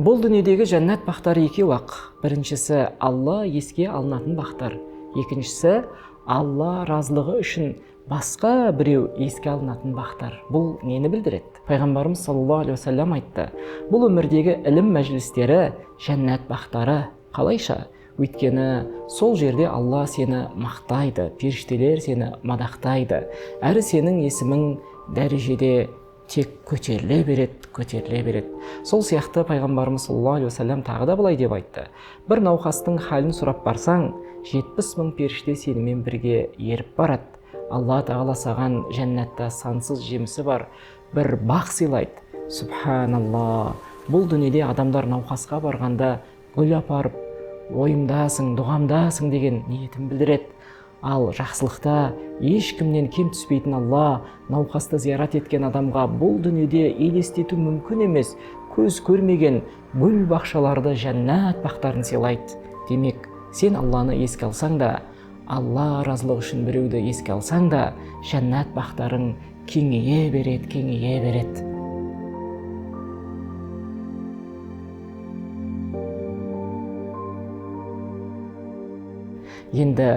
Бұл дүниедегі жәннат бақтары екеу ақ. Біріншісі Алла еске алынатын бақтар. Екіншісі Алла разылығы үшін басқа біреу еске алынатын бақтар. Бұл нені білдіреді? Пайғамбарымыз саллаллаху алейхи уассалам айтты. Бұл өмірдегі ілім мәжілістері жәннат бақтары. Қалайша? Өйткені сол жерде Алла сені мақтайды, періштелер сені мадақтайды. Әрі сенің есімің дәрежеде тек көтеріле береді. Сол сияқты пайғамбарымыз саллаллаху алейхи уассалам тағы да былай деп айтты. Бір науқастың халін сұрап барсаң, 70 мың періште сенімен бірге еріп барады. Алла тағала саған жәннатта сансыз жемісі бар бір бақ сыйлайды. Субханалла. Бұл дүниеде адамдар науқасқа барғанда гүл апарып, ойымдасың, дұғамдасың деген ниетін білдіреді. Ал жақсылықта ешкімнен кем түспейтін Алла науқасты зиярат еткен адамға бұл дүниеде елестету мүмкін емес, көз көрмеген гүл бақшаларды, жәннат бақтарын сыйлайды. Демек, сен Алланы еске алсаң да, Алла разылығы үшін біреуді еске алсаң да, жәннат бақтарың кеңейе береді. Енді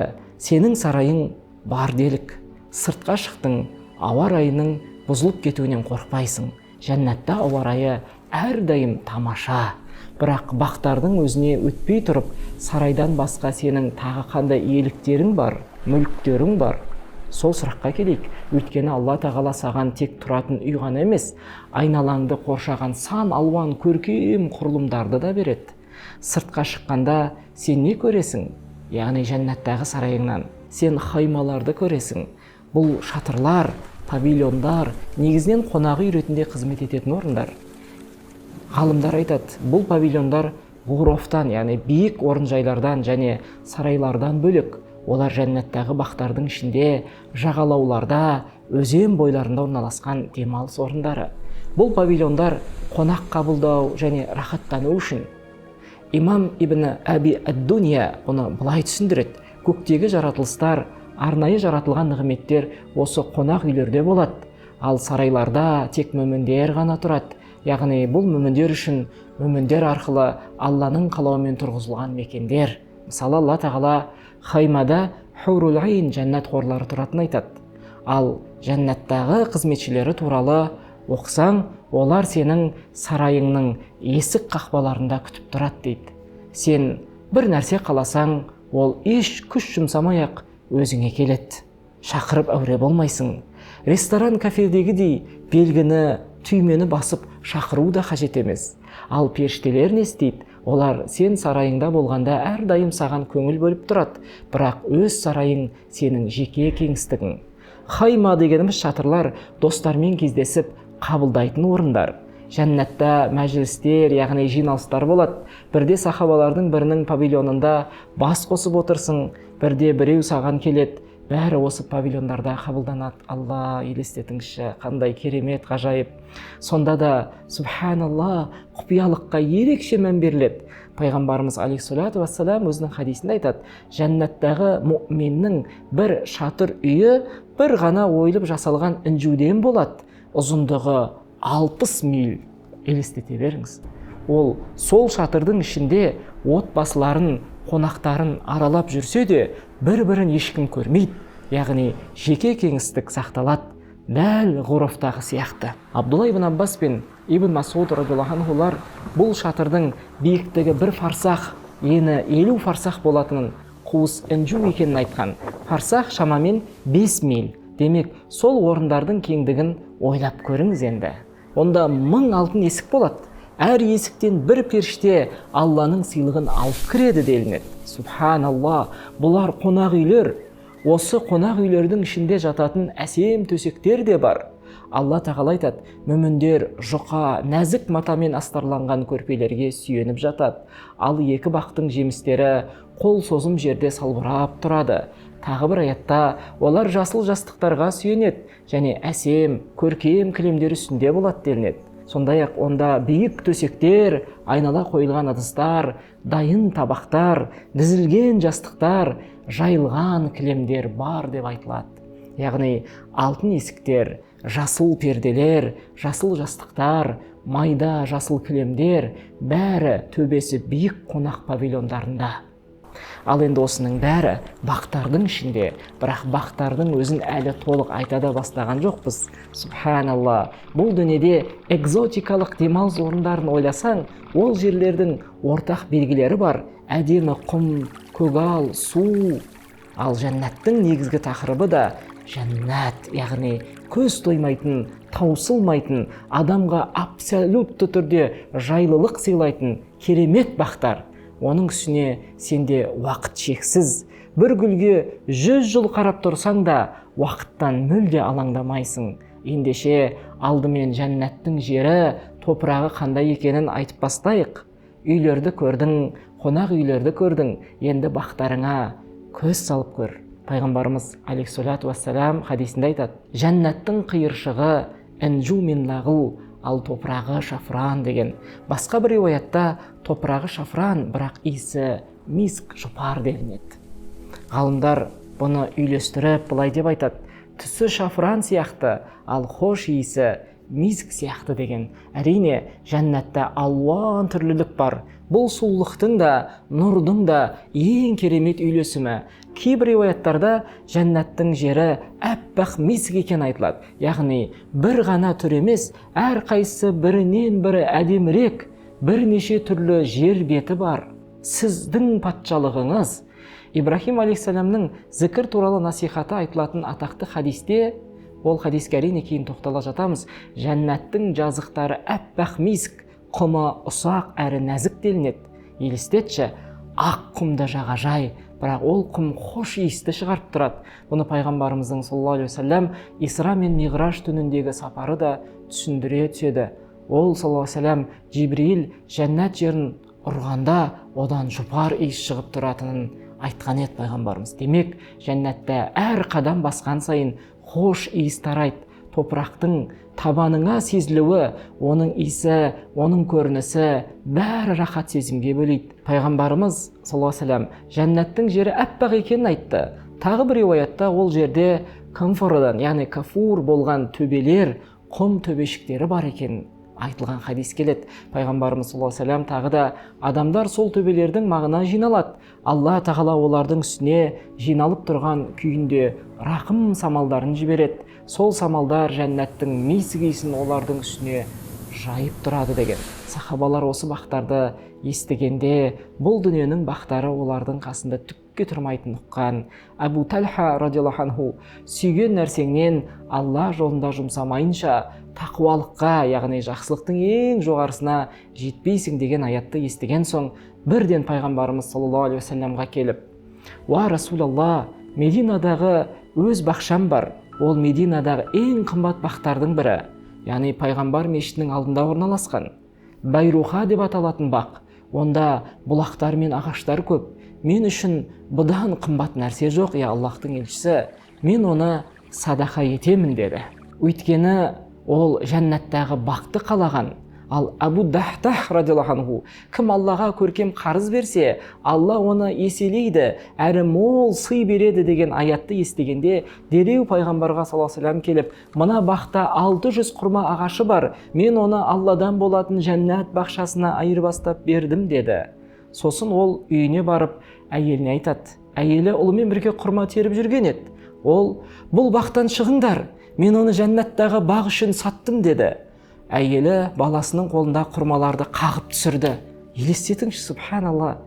сенің сарайың бар делік, сыртқа шықтың, ауа райының бұзылып кетуінен қорқпайсың. Жәннатта ауа райы әрдайым тамаша. Бірақ бақтардың өзіне өтпей тұрып, сарайдан басқа сенің тағы қандай иеліктерің бар, мүліктерің бар. Сол сұраққа келейік. Өйткені Алла тағала саған тек тұратын үй ғана емес, айналаңды қоршаған сан алуан көркем құрылымдарды да береді. Сыртқа шыққанда сен не көресің? Яғни жәннаттағы сарайыңнан сен хаймаларды көресің. Бұл шатырлар, павильондар, негізінен қонағы үй ретінде қызмет ететін орындар. Ғалымдар айтады, бұл павильондар ғурофтан, яғни биік орынжайлардан және сарайлардан бөлек. Олар жәннаттағы бақтардың ішінде, жағалауларда, өзен бойларында орналасқан демалыс орындары. Бұл павильондар қонақ қабылдау және рахаттану үшін. Имам ибн Аби ад-Дуния оны былай түсіндіреді. Көктегі жаратылыстар, арнайы жаратылған нығметтер осы қонақ үйлерде болады. Ал сарайларда тек мүміндер ғана тұрады. Яғни бұл мүміндер үшін, мүміндер арқылы Алланың қалауымен тұрғызылған мекендер. Мысалы, Алла тағала хаймада хурул айн жәннат қорлары тұратын айтады. Ал жәннаттағы қызметшілері туралы оқысаң, олар сенің сарайыңның есік қақпаларында күтіп тұрады дейді. Сен бір нәрсе қаласаң, ол еш күш жұмсамай-ақ өзіңе келеді. Шақырып әуре болмайсың. Ресторан, кафедегідей белгіні, түймені басып шақыру да қажет емес. Ал періштелер не істейді? Олар сен сарайыңда болғанда әрдайым саған көңіл бөліп тұрады. Бірақ өз сарайың сенің жеке кеңістігің. Хайма дегеніміз шатырлар, достармен кездесіп қабылдайтын орындар. Жәннатта мәжілістер, яғни жиналыстар болады. Бірде сахабалардың бірінің павильонында бас қосып отырсың, бірде біреу саған келеді. Бәрі осы павильондарда қабылданады. Алла, елестетіңізші, қандай керемет, ғажайып. Сонда да, субханалла, құпиялыққа ерекше мән беріледі. Пайғамбарымыз алейхиссалату вассалам өзінің хадисінде айтады, жәннаттағы мұъминнің бір шатыр үйі бір ғана ойылып жасалған інжуден болады. Ұзындығы 60 миль. Елестете беріңіз. Ол сол шатырдың ішінде отбасыларын, қонақтарын аралап жүрсе де, бір-бірін ешкім көрмейді. Яғни жеке кеңістік сақталады, дәл ғурофтағы сияқты. Абдулла ибн Аббас пен ибн Масуд радиаллаху анхулар бұл шатырдың биіктігі 1 фарсах, ені 50 фарсах болатынын, қуыс інжу екенін айтқан. Фарсах шамамен 5 миль. Демек, сол орындардың кеңдігін ойлап көріңіз енді. Онда 1000 алтын есік болады. Әр есіктен бір періште Алланың сыйлығын алып кіреді делінеді. Субханалла, бұлар қонақ үйлер. Осы қонақ үйлердің ішінде жататын әсем төсектер де бар. Алла тағала айтады, мүміндер жұқа, нәзік матамен астарланған көрпелерге сүйеніп жатады. Ал екі бақтың жемістері қол созым жерде салбырап тұрады. Тағы бір аятта олар жасыл жастықтарға сүйенеді және әсем, көркем кілемдер үстінде болады делінеді. Сондай-ақ онда биік төсектер, айнала қойылған ыдыстар, дайын табақтар, дізілген жастықтар, жайылған кілемдер бар деп айтылады. Яғни алтын есіктер, жасыл перделер, жасыл жастықтар, майда жасыл кілемдер, бәрі төбесі биік қонақ павильондарында. Ал енді осының бәрі бақтардың ішінде, бірақ бақтардың өзін әлі толық айта да бастаған жоқпыз. Субханалла, бұл дүниеде экзотикалық демалыс орындарын ойласаң, ол жерлердің ортақ белгілері бар. Әдемі құм, көгал, су. Ал жәннаттың негізгі тақырыбы да жәннат, яғни көз тоймайтын, таусылмайтын, адамға абсолютті түрде жайлылық сыйлайтын керемет бақтар. Оның үстіне сенде уақыт шексіз. Бір гүлге 100 жыл қарап тұрсаң да, уақыттан мүлде алаңдамайсың. Ендеше алдымен жәннаттың жері, топырағы қандай екенін айтып бастайық. Үйлерді көрдің, қонақ үйлерді көрдің, енді бақтарыңа көз салып көр. Пайғамбарымыз алейхиссалату вассалам хадисінде айтады: жәннаттың қиыршығы інжу мин лағыл, ал топырағы шафран деген. Басқа бір риуаятта топырағы шафран, бірақ иісі миск, жұпар делінеді. Ғалымдар бұны үйлестіріп былай деп айтады: түсі шафран сияқты, ал хош иісі миск сияқты деген. Әрине, жәннатта алуан түрлілік бар. Бұл сұлулықтың да, нұрдың да ең керемет үйлесімі. Кейбір риуаяттарда жәннаттың жері әппақ миск екен айтылады. Яғни бір ғана түр емес, әрқайсысы бірінен бірі әдемірек, бірнеше түрлі жер беті бар. Сіздің патшалығыңыз. Ибрахим алейхиссаламның зікір туралы насихаты айтылатын атақты хадисте, ол хадиске әрине кейін тоқтала жатамыз, жәннаттың жазықтары әппақ миск, құмы ұсақ әрі нәзік делінеді. Елестетші, ақ құмды жағажай, бірақ ол құм хош иісті шығарып тұрады. Бұны пайғамбарымыздың саллаллаху алейхи вассалам Исра мен Миғраж түніндегі сапары да түсіндіре түседі. Ол саллаллаху алейхи вассалам Жибрил жәннат жерін ұрғанда одан жұпар иіс шығып тұратынын айтқан еді пайғамбарымыз. Демек, жәннатта әр қадам басқан сайын хош иіс тарайды. Топырақтың табаныңа сезілуі, оның иісі, оның көрінісі бәрі рахат сезімге бөлейді. Пайғамбарымыз саллаллаху алейхи вассалам жәннаттың жері әппақ екенін айтты. Тағы бір риуаятта ол жерде камфорадан, яғни кафур болған төбелер, құм төбешіктері бар екенін айтылған хадис келеді. Пайғамбарымыз саллаллаху алейхи вассалам тағы да адамдар сол төбелердің маңына жиналады. Алла тағала олардың үстіне жиналып тұрған күйінде рақым самалдарын жібереді. Сол самалдар жәннаттың миск иісін олардың үстіне жайып тұрады деген. Сахабалар осы бақтарды естігенде, бұл дүниенің бақтары олардың қасында түкке тұрмайтын ұққан. Абу Талха радиаллаху анху, сүйген нәрсеңнен Алла жолында жұмсамайынша тақуалыққа, яғни жақсылықтың ең жоғарысына жетпейсің деген аятты естіген соң, бірден пайғамбарымыз саллаллаху алейхи вассаламға келіп: уа Расулалла, Мединадағы өз бақшам бар. Ол Мединадағы ең қымбат бақтардың бірі, яғни пайғамбар мешітінің алдында орналасқан. Байруха деп аталатын бақ. Онда бұлақтар мен ағаштар көп. Мен үшін бұдан қымбат нәрсе жоқ, я Аллахтың елшісі. Мен оны садақа етемін деді. Өйткені ол жәннаттағы бақты қалаған. Ал Абу Дахтах радиаллаху анху, кім Аллаға көркем қарыз берсе, Алла оны еселейді, әрі мол сый береді деген аятты естігенде, дереу пайғамбарға саллаллаху алейхи вассалам келіп: мына бақта 600 құрма ағашы бар, мен оны Алладан болатын жәннат бақшасына айырбастап бердім деді. Сосын ол үйіне барып әйеліне айтады. Әйелі ұлымен бірге құрма теріп жүрген еді. Ол: бұл бақтан шығыңдар, мен оны жәннаттағы бақ үшін саттым деді. Әйелі баласының қолында құрмаларды қағып түсірді. Елестетіңші, субханалла.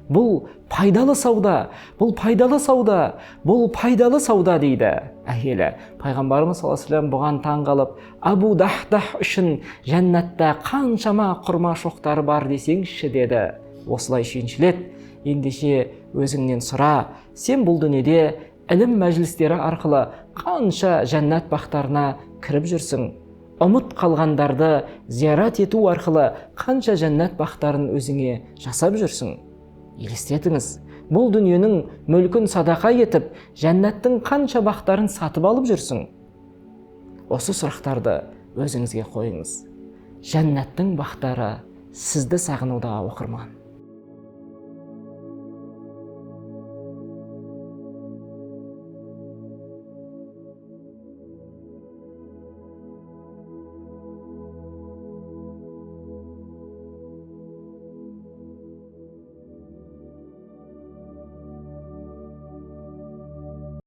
Бұл пайдалы сауда, бұл пайдалы сауда, бұл пайдалы сауда дейді әйелі. Пайғамбарымыз саллаллаху алейхи вассалам бұған таң қалып: Абу Дахтах үшін жәннатта қаншама құрма шоқтары бар десеңші деді. Осылай шеншілет. Ендеше өзіңнен сұра, сен бұл дүниеде ілім мәжілістері арқылы қанша жәннат бақтарына кіріп жүрсің? Ұмыт қалғандарды зиярат ету арқылы қанша жәннат бақтарын өзіңе жасап жүрсің? Елестетіңіз, бұл дүниенің мүлкін садақа етіп, жәннаттың қанша бақтарын сатып алып жүрсің? Осы сұрақтарды өзіңізге қойыңыз. Жәннаттың бақтары сізді сағынуда, оқырман.